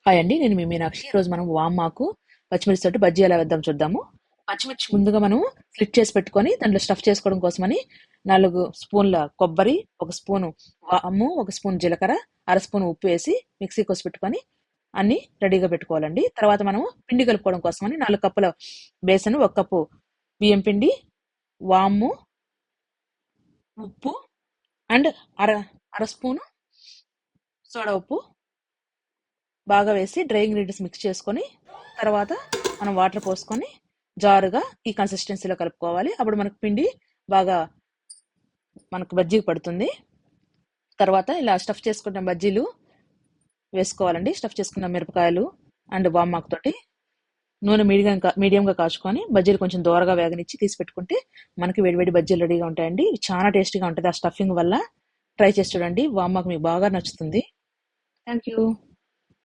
Hi అండి, నేను మీ మీనాక్షి. ఈరోజు మనం వామాకు పచ్చిమిర్చి తోటి బజ్జీ ఎలా వేద్దాం చూద్దాము. పచ్చిమిర్చి ముందుగా మనం స్లిట్ చేసి పెట్టుకొని దాంట్లో స్టఫ్ చేసుకోవడం కోసమని 4 స్పూన్ల కొబ్బరి, 1 స్పూను వాము, 1 స్పూన్ జీలకర్ర, అర స్పూన్ ఉప్పు వేసి మిక్సీ కోసి పెట్టుకొని అన్ని రెడీగా పెట్టుకోవాలండి. తర్వాత మనం పిండి కలుపుకోవడం కోసమని 4 కప్పుల బేసన్, 1 కప్పు బియ్యం పిండి, వాము, ఉప్పు అండ్ అర అర స్పూను సోడా ఉప్పు బాగా వేసి డ్రై ఇంగ్రీడియంట్స్ మిక్స్ చేసుకొని తర్వాత మనం వాటర్ పోసుకొని జారుగా ఈ కన్సిస్టెన్సీలో కలుపుకోవాలి. అప్పుడు మనకు పిండి బాగా మనకు బజ్జీకి పడుతుంది. తర్వాత ఇలా స్టఫ్ చేసుకున్న బజ్జీలు వేసుకోవాలండి. స్టఫ్ చేసుకున్న మిరపకాయలు అండ్ వామాకు తోటి నూనె మీడియంగా కాచుకొని బజ్జీలు కొంచెం దోరగా వేగనిచ్చి తీసి పెట్టుకుంటే మనకి వేడివేడి బజ్జీలు రెడీగా ఉంటాయండి. ఇవి చాలా టేస్టీగా ఉంటుంది ఆ స్టఫింగ్ వల్ల. ట్రై చేసి చూడండి, వామాకు మీకు బాగా నచ్చుతుంది. Thank you.